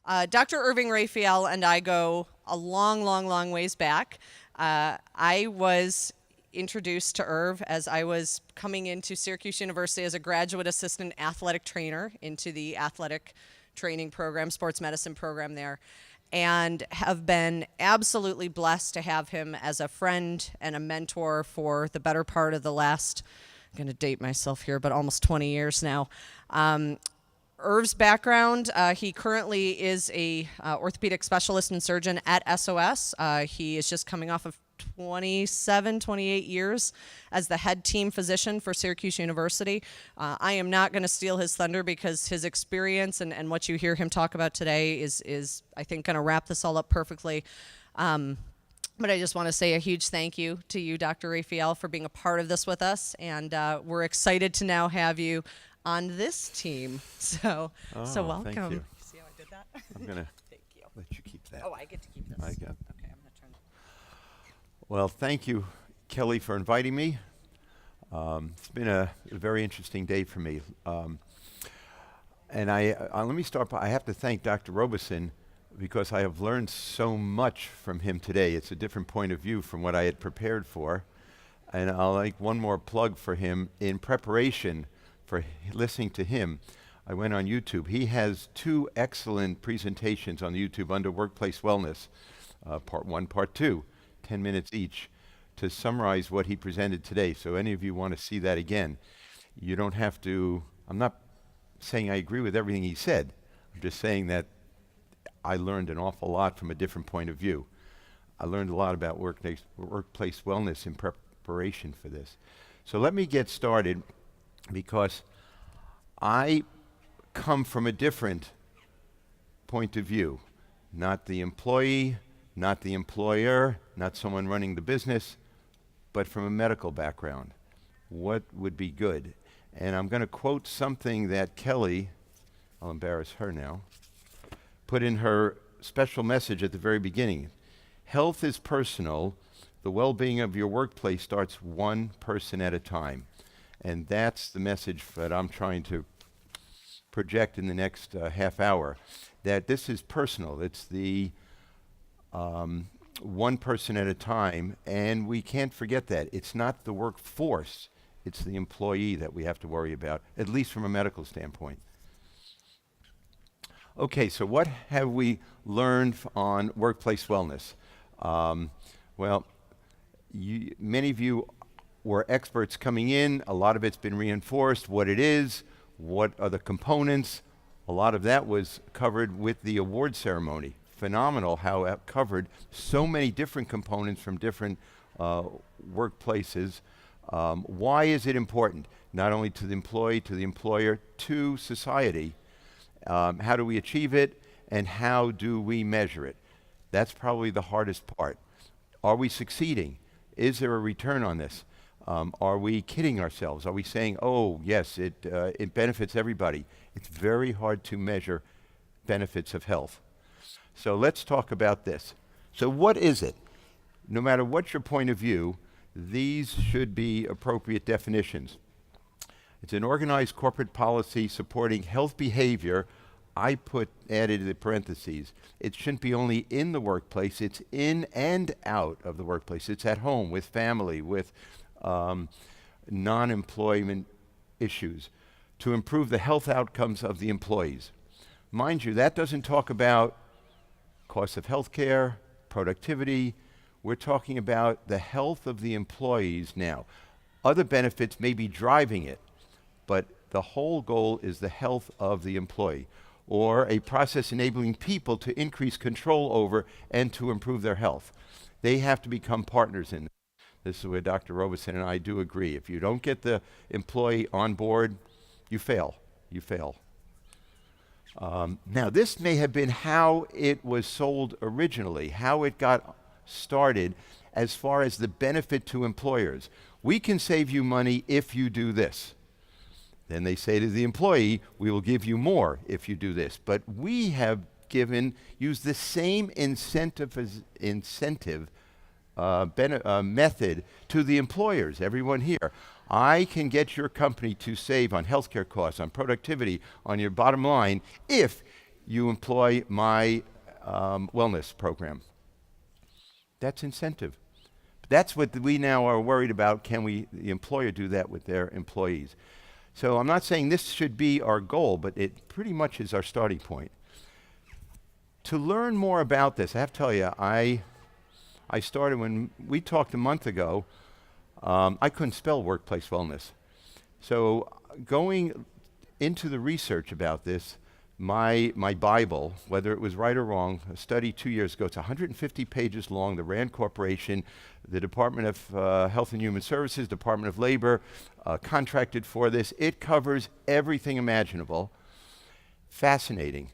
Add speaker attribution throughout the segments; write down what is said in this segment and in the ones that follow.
Speaker 1: Dr. Irving Raphael and I go a long, long, long ways back. I was introduced to Irv as I was coming into Syracuse University as a graduate assistant athletic trainer into the athletic training program, sports medicine program there, and have been absolutely blessed to have him as a friend and a mentor for the better part of the last, I'm going to date myself here, but almost 20 years now. Irv's background, he currently is a orthopedic specialist and surgeon at SOS. He is just coming off of 27, 28 years as the head team physician for Syracuse University. I am not going to steal his thunder because his experience and what you hear him talk about today is I think, going to wrap this all up perfectly. But I just want to say a huge thank you to you, Dr. Raphael, for being a part of this with us, and we're excited to now have you on this team. So welcome.
Speaker 2: Thank you.
Speaker 1: See how I did that?
Speaker 2: I'm going to
Speaker 1: Thank you.
Speaker 2: let you keep that.
Speaker 1: Oh, I get to keep this.
Speaker 2: I got.
Speaker 1: Okay, I'm going to turn.
Speaker 2: Well, thank you, Kelly, for inviting me. It's been a very interesting day for me. And let me start by, I have to thank Dr. Robeson because I have learned so much from him today. It's a different point of view from what I had prepared for. And I'll make one more plug for him. In preparation for listening to him, I went on YouTube. He has 2 excellent presentations on YouTube under Workplace Wellness, Part 1, Part 2, 10 minutes each, to summarize what he presented today. So any of you want to see that again, you don't have to, I'm not saying I agree with everything he said. I'm just saying that I learned an awful lot from a different point of view. I learned a lot about workplace wellness in preparation for this. So let me get started, because I come from a different point of view. Not the employee, not the employer, not someone running the business, but from a medical background. What would be good? And I'm going to quote something that Kelly, I'll embarrass her now, put in her special message at the very beginning. Health is personal. The well-being of your workplace starts one person at a time. And that's the message that I'm trying to project in the next half hour, that this is personal. It's the one person at a time, and we can't forget that. It's not the workforce, it's the employee that we have to worry about, at least from a medical standpoint. Okay, so what have we learned on workplace wellness? Well, many of you were experts coming in. A lot of it's been reinforced, what it is, what are the components. A lot of that was covered with the award ceremony. Phenomenal how it covered so many different components from different workplaces. Why is it important? Not only to the employee, to the employer, to society. How do we achieve it, and how do we measure it? That's probably the hardest part. Are we succeeding? Is there a return on this? Are we kidding ourselves? Are we saying, oh, yes, it benefits everybody? It's very hard to measure benefits of health. So let's talk about this. So what is it? No matter what your point of view, these should be appropriate definitions. It's an organized corporate policy supporting health behavior. I added the parentheses. It shouldn't be only in the workplace, it's in and out of the workplace. It's at home, with family, with non-employment issues, to improve the health outcomes of the employees. Mind you, that doesn't talk about cost of health care, productivity. We're talking about the health of the employees now. Other benefits may be driving it, but the whole goal is the health of the employee, or a process enabling people to increase control over and to improve their health. They have to become partners in this. This is where Dr. Robeson and I do agree. If you don't get the employee on board, you fail. You fail. Now, this may have been how it was sold originally, how it got started as far as the benefit to employers. We can save you money if you do this. Then they say to the employee, we will give you more if you do this. But we have used the same incentive method to the employers, everyone here. I can get your company to save on healthcare costs, on productivity, on your bottom line, if you employ my wellness program. That's incentive. That's what we now are worried about. Can the employer do that with their employees? So I'm not saying this should be our goal, but it pretty much is our starting point. To learn more about this, I have to tell you, I started when we talked a month ago. I couldn't spell workplace wellness. So going into the research about this, my Bible, whether it was right or wrong, a study 2 years ago, it's 150 pages long. The RAND Corporation, the Department of Health and Human Services, Department of Labor, contracted for this. It covers everything imaginable. Fascinating.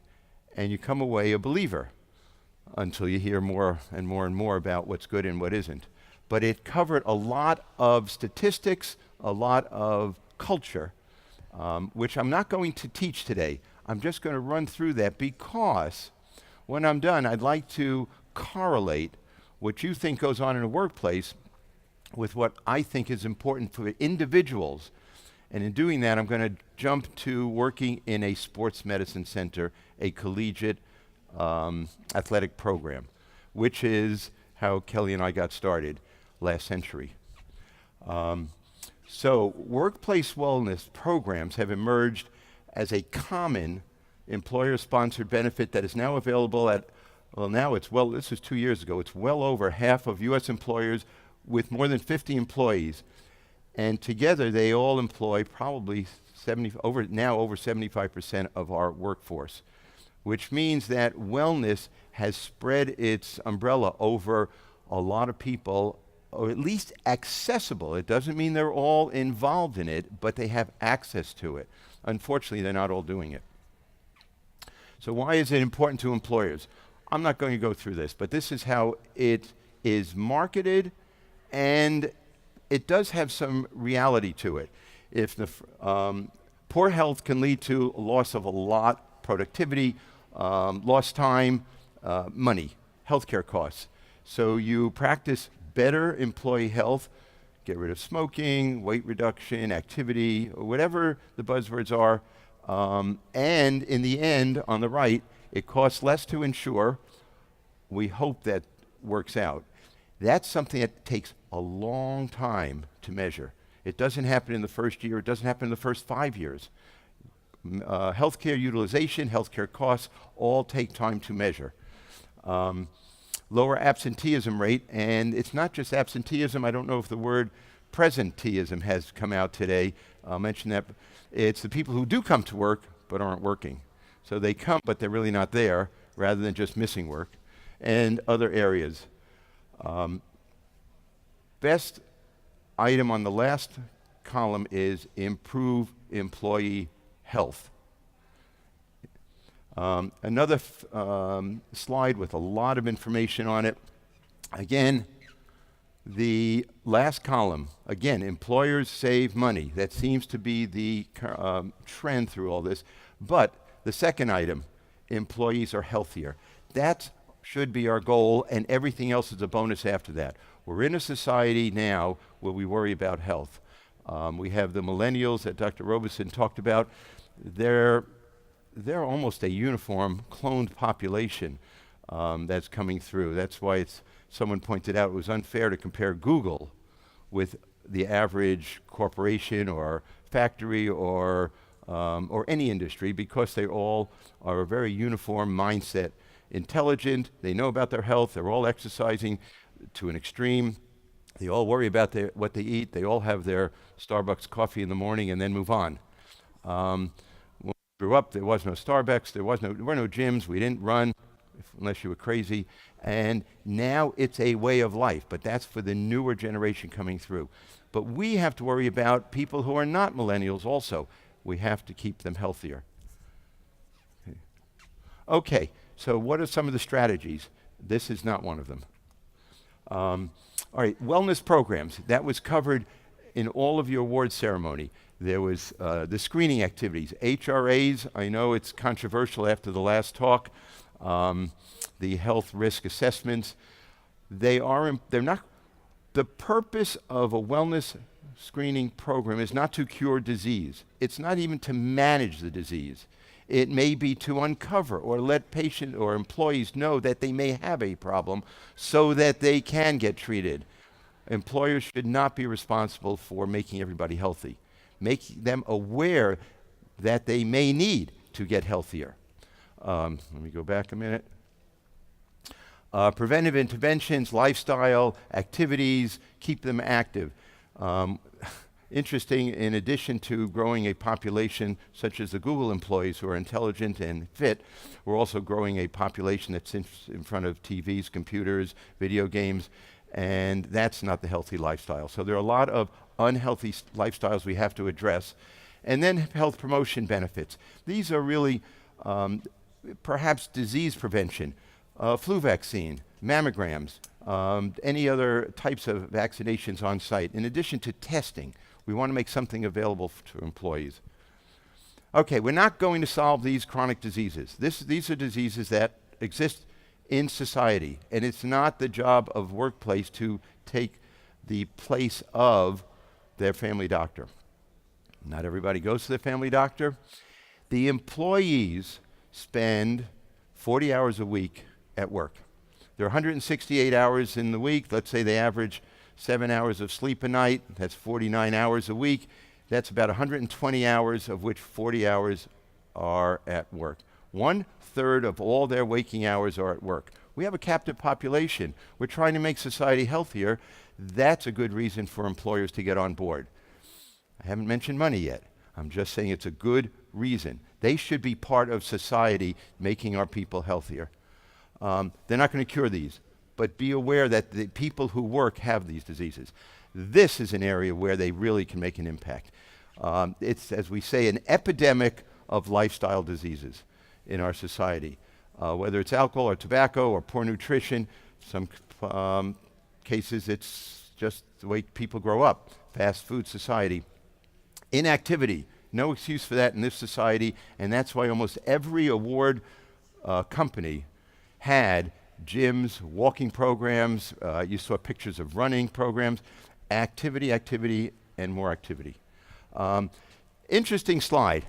Speaker 2: And you come away a believer until you hear more and more and more about what's good and what isn't. But it covered a lot of statistics, a lot of culture, which I'm not going to teach today. I'm just going to run through that because when I'm done, I'd like to correlate what you think goes on in a workplace with what I think is important for individuals. And in doing that, I'm going to jump to working in a sports medicine center, a collegiate athletic program, which is how Kelly and I got started last century. So workplace wellness programs have emerged as a common employer-sponsored benefit that is now available at, this was 2 years ago, it's well over half of U.S. employers with more than 50 employees. And together they all employ probably over 75% of our workforce, which means that wellness has spread its umbrella over a lot of people, or at least accessible. It doesn't mean they're all involved in it, but they have access to it. Unfortunately, they're not all doing it. So why is it important to employers? I'm not going to go through this, but this is how it is marketed, and it does have some reality to it. If the poor health can lead to loss of a lot, productivity, lost time, money, healthcare costs. So you practice better employee health, get rid of smoking, weight reduction, activity, whatever the buzzwords are. And in the end, on the right, it costs less to insure. We hope that works out. That's something that takes a long time to measure. It doesn't happen in the first year. It doesn't happen in the first 5 years. Healthcare utilization, healthcare costs, all take time to measure. Lower absenteeism rate, and it's not just absenteeism. I don't know if the word presenteeism has come out today. I'll mention that. It's the people who do come to work but aren't working. So they come, but they're really not there, rather than just missing work, and other areas. Best item on the last column is improve employee health. Another slide with a lot of information on it. Again, the last column, again, employers save money. That seems to be the trend through all this. But the second item, employees are healthier. That should be our goal, and everything else is a bonus after that. We're in a society now where we worry about health. We have the millennials that Dr. Robeson talked about. They're almost a uniform cloned population that's coming through. That's why someone pointed out it was unfair to compare Google with the average corporation or factory or any industry, because they all are a very uniform mindset. Intelligent, they know about their health, they're all exercising to an extreme. They all worry about what they eat. They all have their Starbucks coffee in the morning and then move on. When we grew up, there was no Starbucks, there were no gyms, we didn't run unless you were crazy. And now it's a way of life, but that's for the newer generation coming through. But we have to worry about people who are not millennials also. We have to keep them healthier. Okay, so what are some of the strategies? This is not one of them. All right, wellness programs. That was covered in all of your award ceremony. There was the screening activities. HRAs, I know it's controversial after the last talk. The health risk assessments. They're not, the purpose of a wellness screening program is not to cure disease. It's not even to manage the disease. It may be to uncover or let patients or employees know that they may have a problem so that they can get treated. Employers should not be responsible for making everybody healthy. Make them aware that they may need to get healthier. Let me go back a minute. Preventive interventions, lifestyle, activities, keep them active. Interesting, in addition to growing a population such as the Google employees who are intelligent and fit, we're also growing a population that's in front of TVs, computers, video games, and that's not the healthy lifestyle. So there are a lot of unhealthy lifestyles we have to address. And then health promotion benefits. These are really perhaps disease prevention, flu vaccine, mammograms, any other types of vaccinations on site, in addition to testing. We want to make something available to employees. Okay, we're not going to solve these chronic diseases. These are diseases that exist in society, and it's not the job of workplace to take the place of their family doctor. Not everybody goes to their family doctor. The employees spend 40 hours a week at work. There are 168 hours in the week. Let's say they average 7 hours of sleep a night. That's 49 hours a week. That's about 120 hours, of which 40 hours are at work. 1/3 of all their waking hours are at work. We have a captive population. We're trying to make society healthier. That's a good reason for employers to get on board. I haven't mentioned money yet. I'm just saying it's a good reason. They should be part of society making our people healthier. They're not going to cure these, but be aware that the people who work have these diseases. This is an area where they really can make an impact. It's, as we say, an epidemic of lifestyle diseases in our society. Whether it's alcohol or tobacco or poor nutrition, some cases it's just the way people grow up, fast food society. Inactivity, no excuse for that in this society, and that's why almost every award company had gyms, walking programs, you saw pictures of running programs, activity, and more activity. Interesting slide.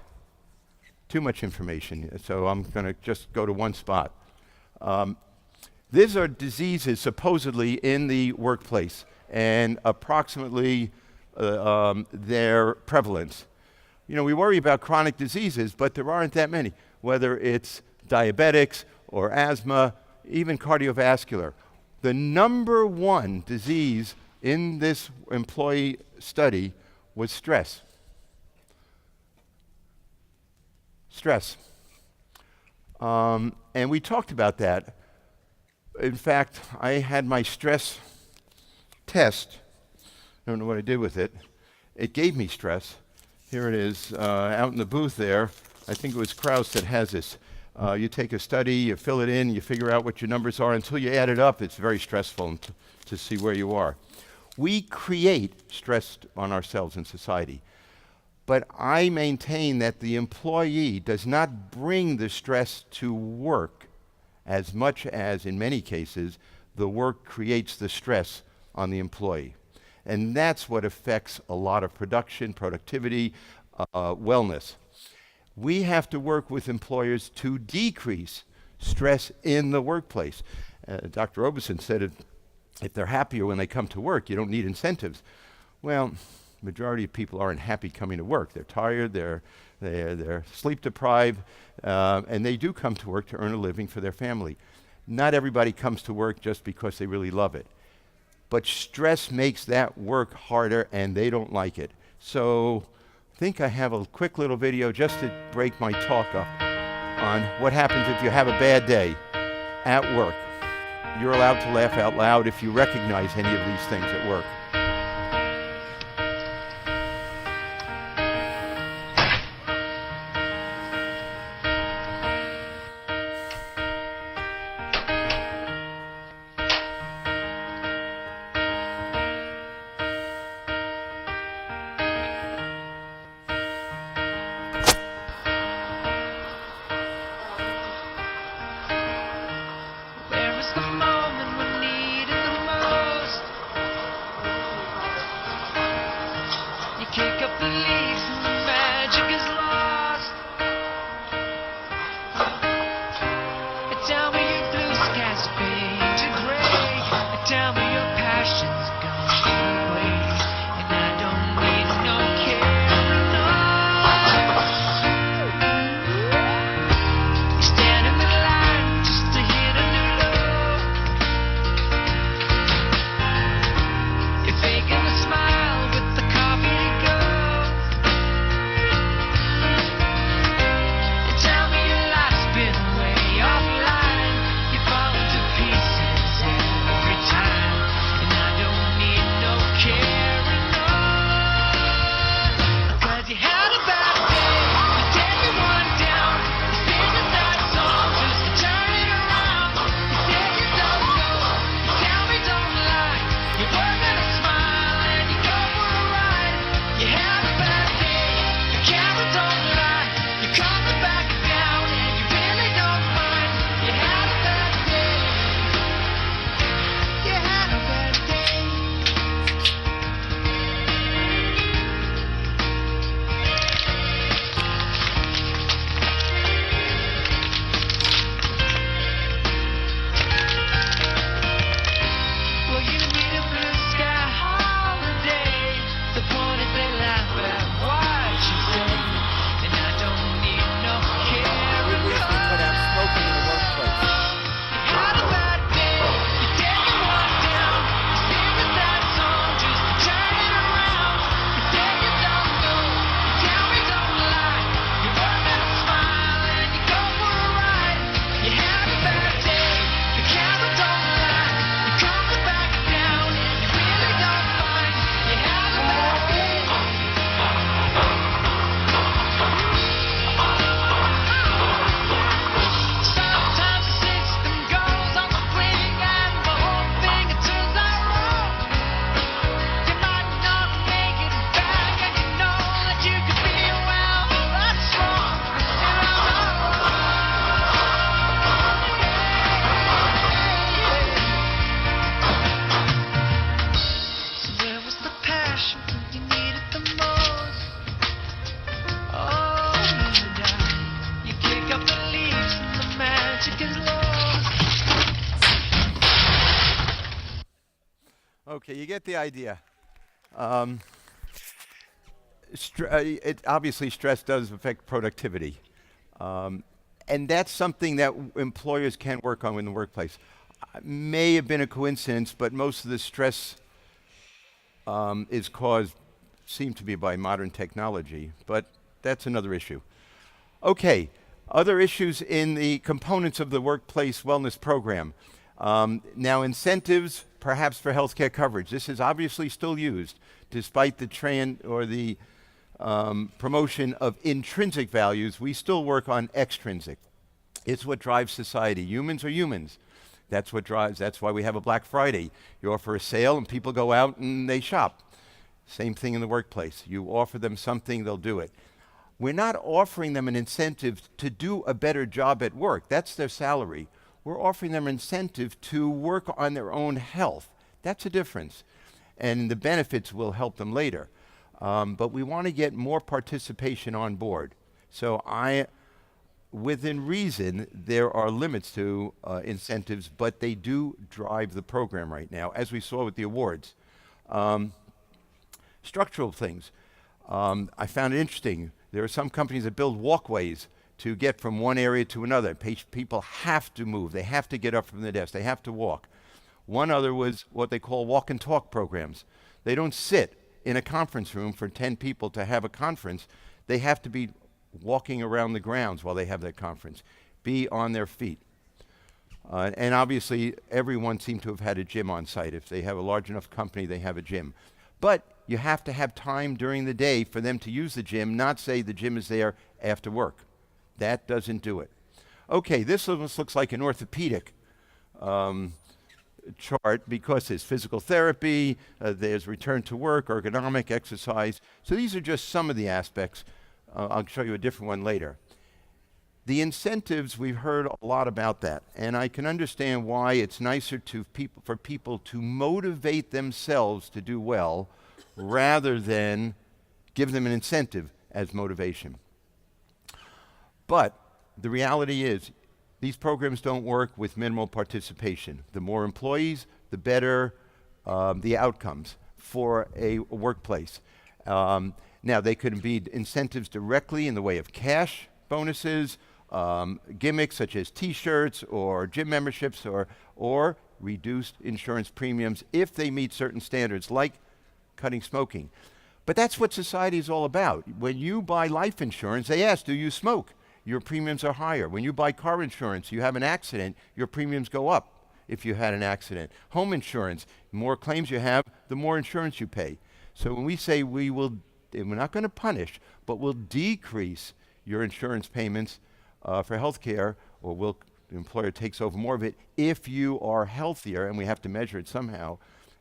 Speaker 2: Too much information, so I'm going to just go to one spot. These are diseases supposedly in the workplace, and approximately their prevalence. You know, we worry about chronic diseases, but there aren't that many, whether it's diabetics or asthma, even cardiovascular. The number one disease in this employee study was stress. Stress. And we talked about that. In fact, I had my stress test. I don't know what I did with it. It gave me stress. Here it is out in the booth there. I think it was Krauss that has this. You take a study, you fill it in, you figure out what your numbers are. Until you add it up, it's very stressful to see where you are. We create stress on ourselves in society. But I maintain that the employee does not bring the stress to work as much as, in many cases, the work creates the stress on the employee. And that's what affects a lot of production, productivity, wellness. We have to work with employers to decrease stress in the workplace. Dr. Oberson said if they're happier when they come to work, you don't need incentives. Well, majority of people aren't happy coming to work. They're tired, they're sleep deprived, and they do come to work to earn a living for their family. Not everybody comes to work just because they really love it. But stress makes that work harder, and they don't like it. So I think I have a quick little video just to break my talk up on what happens if you have a bad day at work. You're allowed to laugh out loud if you recognize any of these things at work.
Speaker 3: Where was the moment we needed the most?
Speaker 2: you get the idea. Obviously, stress does affect productivity. And that's something that employers can work on in the workplace. May have been a coincidence, but most of the stress is caused, seem to be by modern technology, but that's another issue. Okay, other issues in the components of the workplace wellness program. Now, incentives, perhaps for healthcare coverage. This is obviously still used, despite the trend or the promotion of intrinsic values. We still work on extrinsic. It's what drives society. Humans are humans. That's what drives. That's why we have a Black Friday. You offer a sale, and people go out and they shop. Same thing in the workplace. You offer them something, they'll do it. We're not offering them an incentive to do a better job at work. That's their salary. We're offering them an incentive to work on their own health. That's a difference. And the benefits will help them later. But we want to get more participation on board. So within reason, there are limits to incentives, but they do drive the program right now, as we saw with the awards. Structural things. I found it interesting. There are some companies that build walkways to get from one area to another. People have to move. They have to get up from the desk. They have to walk. One other was what they call walk and talk programs. They don't sit in a conference room for 10 people to have a conference. They have to be walking around the grounds while they have that conference, be on their feet. And obviously, everyone seemed to have had a gym on site. If they have a large enough company, they have a gym. But you have to have time during the day for them to use the gym, not say the gym is there after work. That doesn't do it. Okay, this almost looks like an orthopedic chart because there's physical therapy, there's return to work, ergonomic exercise. So these are just some of the aspects. I'll show you a different one later. The incentives, we've heard a lot about that, and I can understand why it's nicer for people to motivate themselves to do well rather than give them an incentive as motivation. But the reality is, these programs don't work with minimal participation. The more employees, the better the outcomes for a workplace. Now, they could be incentives directly in the way of cash bonuses, gimmicks such as T-shirts or gym memberships, or reduced insurance premiums if they meet certain standards, like cutting smoking. But that's what society is all about. When you buy life insurance, they ask, do you smoke? Your premiums are higher. When you buy car insurance, you have an accident, your premiums go up if you had an accident. Home insurance, the more claims you have, the more insurance you pay. So when we say we're not going to punish, but we'll decrease your insurance payments for health care, or the employer takes over more of it if you are healthier, and we have to measure it somehow,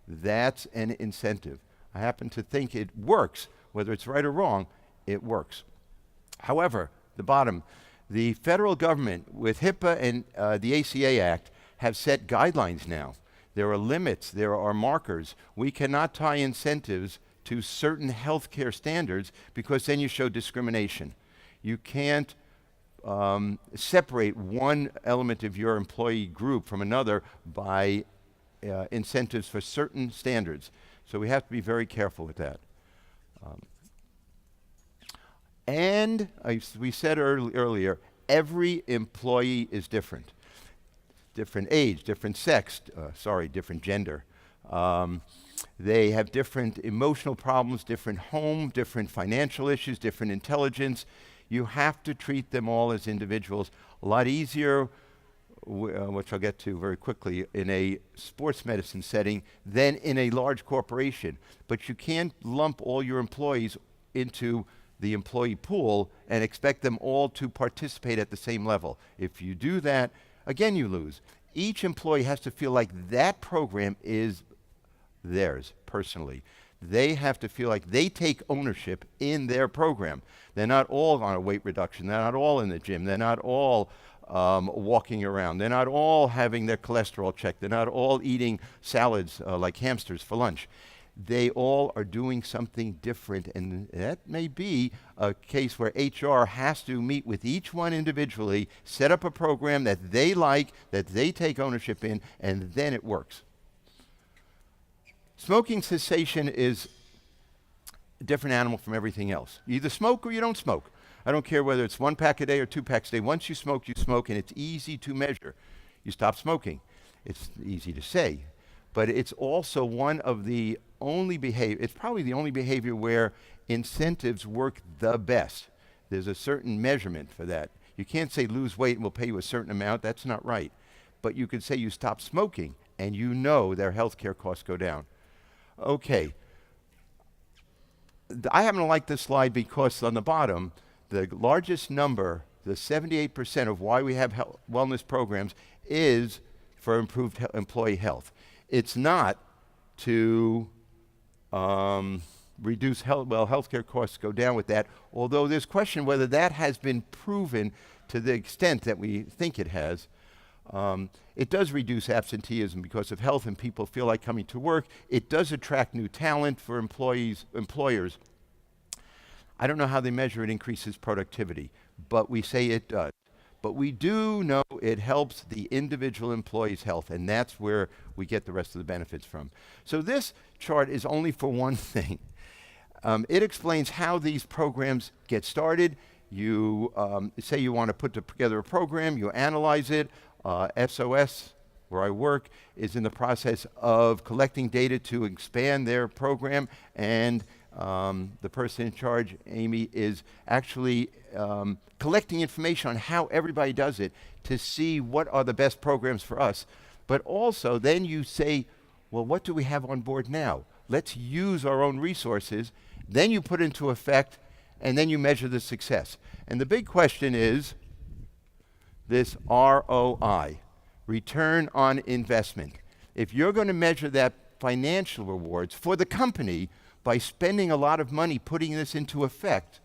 Speaker 2: that's an incentive. I happen to think it works. Whether it's right or wrong, it works. However, the bottom, the federal government with HIPAA and the ACA Act have set guidelines now. There are limits, there are markers. We cannot tie incentives to certain healthcare standards because then you show discrimination. You can't separate one element of your employee group from another by incentives for certain standards. So we have to be very careful with that. And we said earlier, every employee is different. Different age, different sex, different gender. They have different emotional problems, different home, different financial issues, different intelligence. You have to treat them all as individuals. A lot easier, which I'll get to very quickly, in a sports medicine setting than in a large corporation. But you can't lump all your employees into the employee pool and expect them all to participate at the same level. If you do that, again, you lose. Each employee has to feel like that program is theirs personally. They have to feel like they take ownership in their program. They're not all on a weight reduction. They're not all in the gym. They're not all walking around. They're not all having their cholesterol checked. They're not all eating salads like hamsters for lunch. They all are doing something different, and that may be a case where HR has to meet with each one individually, set up a program that they like, that they take ownership in, and then it works. Smoking cessation is a different animal from everything else. You either smoke or you don't smoke. I don't care whether it's 1 pack a day or 2 packs a day. Once you smoke, and it's easy to measure. You stop smoking. It's easy to say, but it's also one of the only behavior, it's probably the only behavior where incentives work the best. There's a certain measurement for that. You can't say lose weight and we'll pay you a certain amount. That's not right. But you could say you stop smoking and you know their health care costs go down. Okay. I happen to like this slide because on the bottom, the largest number, the 78% of why we have wellness programs is for improved employee health. It's not to reduce healthcare costs go down with that, although there's question whether that has been proven to the extent that we think it has. It does reduce absenteeism because of health and people feel like coming to work. It does attract new talent for employers. I don't know how they measure it increases productivity, but we say it does. But we do know it helps the individual employee's health, and that's where we get the rest of the benefits from. So this chart is only for one thing. It explains how these programs get started. You say you want to put together a program, you analyze it. SOS, where I work, is in the process of collecting data to expand their program, and the person in charge, Amy, is actually collecting information on how everybody does it to see what are the best programs for us. But also, then you say, well, what do we have on board now? Let's use our own resources. Then you put into effect, and then you measure the success. And the big question is this ROI, return on investment. If you're going to measure that financial rewards for the company by spending a lot of money putting this into effect,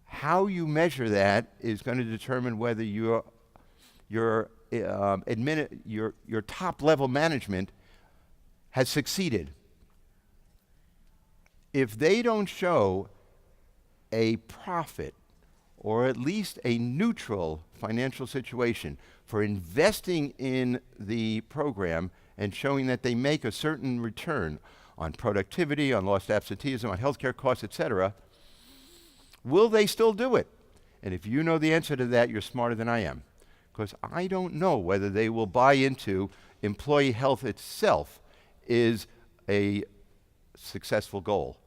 Speaker 2: how you measure that is going to determine whether your top level management has succeeded. If they don't show a profit or at least a neutral financial situation for investing in the program and showing that they make a certain return on productivity, on lost absenteeism, on healthcare costs, etc., will they still do it? And if you know the answer to that, you're smarter than I am, because I don't know whether they will buy into employee health itself is a successful goal.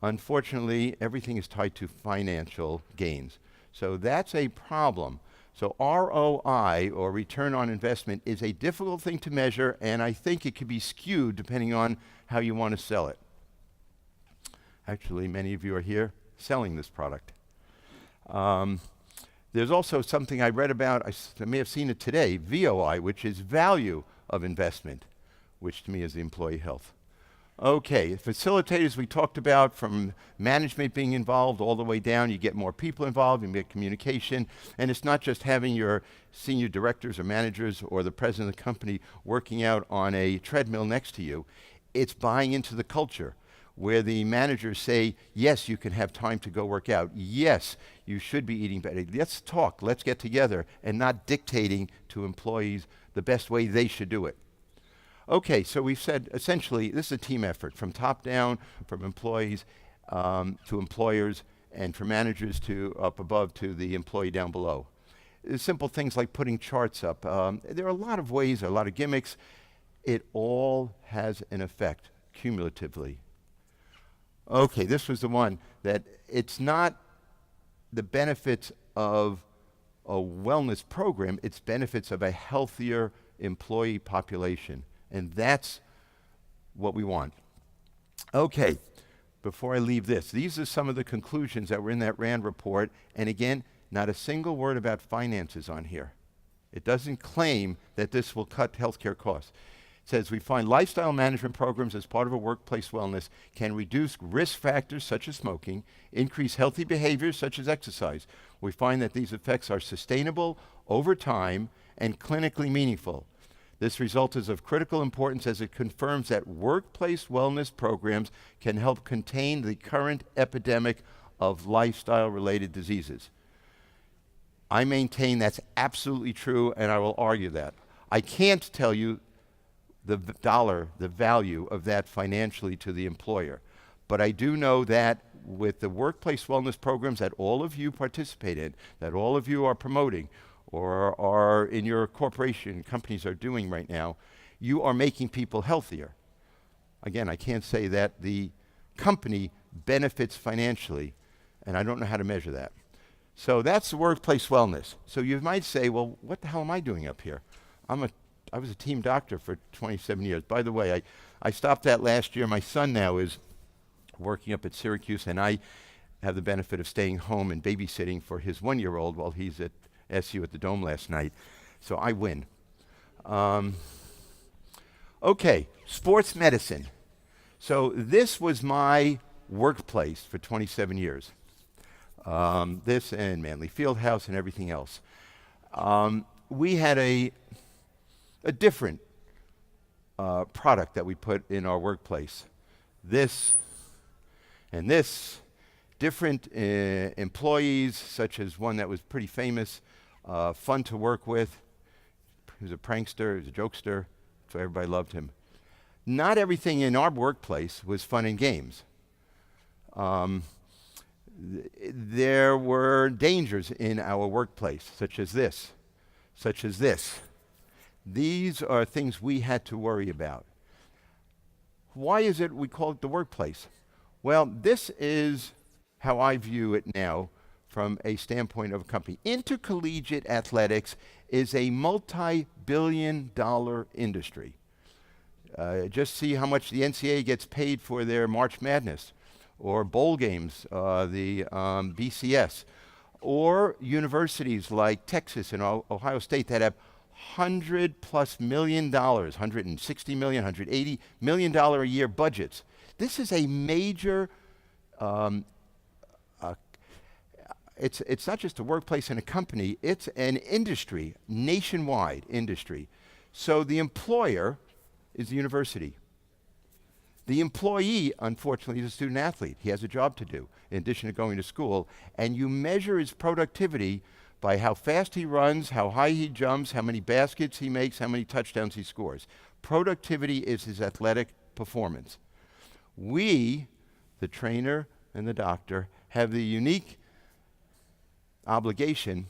Speaker 2: Unfortunately, everything is tied to financial gains. So that's a problem. So ROI, or return on investment, is a difficult thing to measure, and I think it could be skewed depending on how you want to sell it. Actually, many of you are here selling this product. There's also something I read about, I may have seen it today, VOI, which is value of investment, which to me is the employee health. Okay, facilitators we talked about, from management being involved all the way down. You get more people involved, you get communication, and it's not just having your senior directors or managers or the president of the company working out on a treadmill next to you. It's buying into the culture where the managers say, yes, you can have time to go work out. Yes, you should be eating better. Let's talk, let's get together, and not dictating to employees the best way they should do it. Okay, so we've said essentially this is a team effort from top down, from employees to employers, and from managers to up above to the employee down below. Simple things like putting charts up. There are a lot of ways, a lot of gimmicks. It all has an effect cumulatively. Okay, this was the one that it's not the benefits of a wellness program, it's benefits of a healthier employee population. And that's what we want. Okay, before I leave this, these are some of the conclusions that were in that RAND report. And again, not a single word about finances on here. It doesn't claim that this will cut healthcare costs. It says we find lifestyle management programs as part of a workplace wellness can reduce risk factors such as smoking, increase healthy behaviors such as exercise. We find that these effects are sustainable over time and clinically meaningful. This result is of critical importance as it confirms that workplace wellness programs can help contain the current epidemic of lifestyle-related diseases. I maintain that's absolutely true, and I will argue that. I can't tell you the value of that financially to the employer. But I do know that with the workplace wellness programs that all of you participate in, that all of you are promoting, or are in your corporation, companies are doing right now, you are making people healthier. Again, I can't say that the company benefits financially, and I don't know how to measure that. So that's the workplace wellness. So you might say, well, what the hell am I doing up here? I was a team doctor for 27 years. By the way, I stopped that last year. My son now is working up at Syracuse, and I have the benefit of staying home and babysitting for his 1-year-old while he's at SU at the Dome last night. So I win. Okay, sports medicine. So this was my workplace for 27 years. This and Manley Fieldhouse and everything else. We had a different product that we put in our workplace. This and this, different employees, such as one that was pretty famous, fun to work with. He was a prankster, he was a jokester, so everybody loved him. Not everything in our workplace was fun and games. There were dangers in our workplace, such as this, such as this. These are things we had to worry about. Why is it we call it the workplace? Well, this is how I view it now from a standpoint of a company. Intercollegiate athletics is a multi-billion-dollar industry. Just see how much the NCAA gets paid for their March Madness, or bowl games, the BCS, or universities like Texas and Ohio State that have $100+ million, $160 million, $180 million a year budgets. This is a major, it's not just a workplace and a company, it's an industry, nationwide industry. So the employer is the university. The employee, unfortunately, is a student athlete. He has a job to do in addition to going to school, and you measure his productivity by how fast he runs, how high he jumps, how many baskets he makes, how many touchdowns he scores. Productivity is his athletic performance. We, the trainer and the doctor, have the unique obligation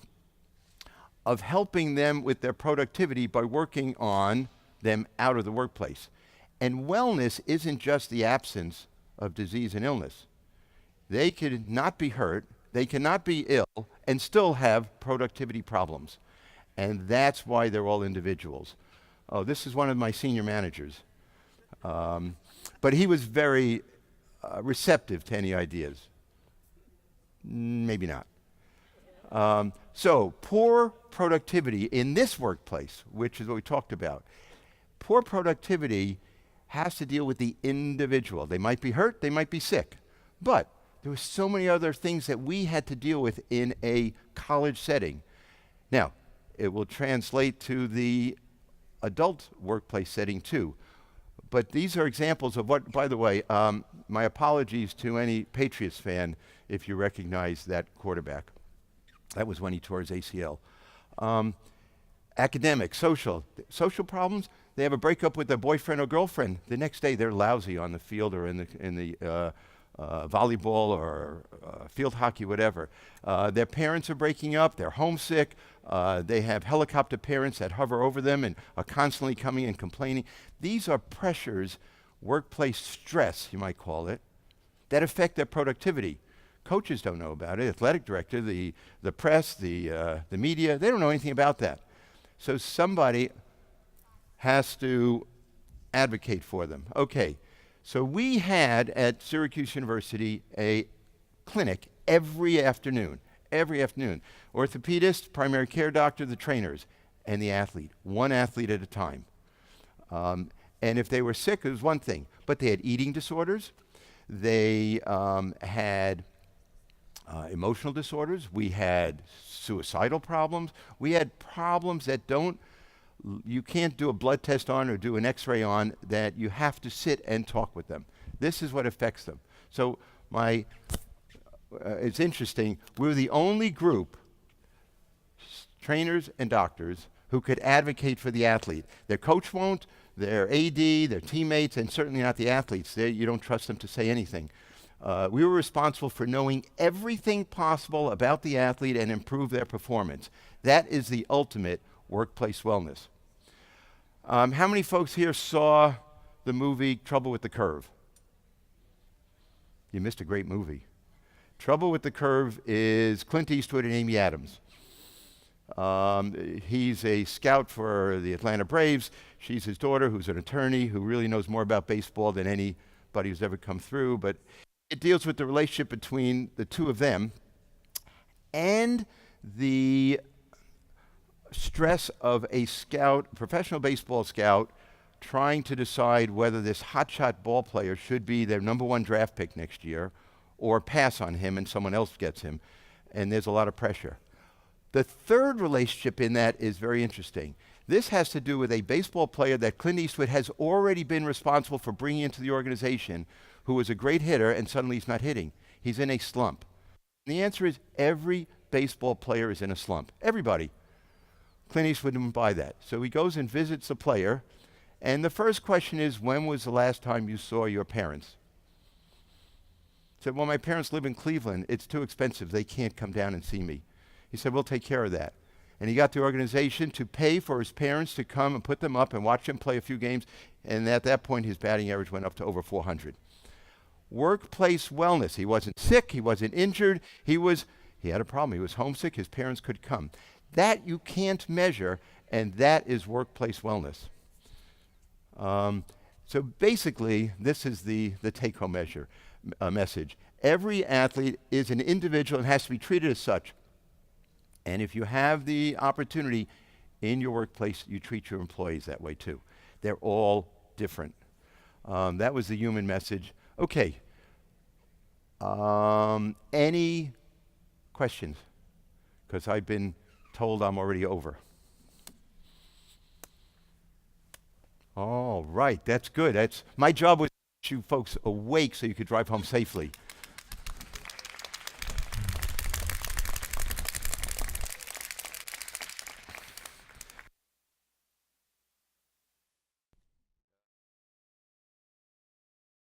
Speaker 2: of helping them with their productivity by working on them out of the workplace. And wellness isn't just the absence of disease and illness. They could not be hurt, they cannot be ill, and still have productivity problems. And that's why they're all individuals. Oh, this is one of my senior managers. But he was very receptive to any ideas. Maybe not. So, poor productivity in this workplace, which is what we talked about, poor productivity has to deal with the individual. They might be hurt, they might be sick, but there were so many other things that we had to deal with in a college setting. Now, it will translate to the adult workplace setting too, but these are examples of what, by the way, my apologies to any Patriots fan if you recognize that quarterback. That was when he tore his ACL. Academic, social problems. They have a breakup with their boyfriend or girlfriend. The next day, they're lousy on the field or in the volleyball or field hockey, whatever. Their parents are breaking up. They're homesick. They have helicopter parents that hover over them and are constantly coming and complaining. These are pressures, workplace stress, you might call it, that affect their productivity. Coaches don't know about it. Athletic director, the press, the media, they don't know anything about that. So somebody has to advocate for them. Okay, so we had at Syracuse University a clinic every afternoon. Orthopedist, primary care doctor, the trainers, and the athlete, one athlete at a time. And if they were sick, it was one thing, but they had eating disorders, they had emotional disorders, we had suicidal problems, we had problems that you can't do a blood test on or do an x-ray on, that you have to sit and talk with them. This is what affects them. So it's interesting, we're the only group, trainers and doctors, who could advocate for the athlete. Their coach won't, their AD, their teammates, and certainly not the athletes. You don't trust them to say anything. We were responsible for knowing everything possible about the athlete and improve their performance. That is the ultimate workplace wellness. How many folks here saw the movie Trouble with the Curve? You missed a great movie. Trouble with the Curve is Clint Eastwood and Amy Adams. He's a scout for the Atlanta Braves. She's his daughter, who's an attorney, who really knows more about baseball than anybody who's ever come through. But it deals with the relationship between the two of them and the stress of a scout, professional baseball scout, trying to decide whether this hotshot ball player should be their number one draft pick next year or pass on him and someone else gets him. And there's a lot of pressure. The third relationship in that is very interesting. This has to do with a baseball player that Clint Eastwood has already been responsible for bringing into the organization, who was a great hitter, and suddenly he's not hitting. He's in a slump. And the answer is every baseball player is in a slump. Everybody. Clint Eastwood didn't buy that. So he goes and visits the player, and the first question is, when was the last time you saw your parents? He said, well, my parents live in Cleveland. It's too expensive. They can't come down and see me. He said, we'll take care of that. And he got the organization to pay for his parents to come and put them up and watch him play a few games. And at that point, his batting average went up to over 400. Workplace wellness. He wasn't sick. He wasn't injured. He had a problem. He was homesick. His parents could come. That you can't measure, and that is workplace wellness. So basically, this is the take-home message. Every athlete is an individual and has to be treated as such. And if you have the opportunity in your workplace, you treat your employees that way too. They're all different. That was the human message. Okay. Any questions? Because I've been told I'm already over. All right, that's good. My job was to get you folks awake so you could drive home safely.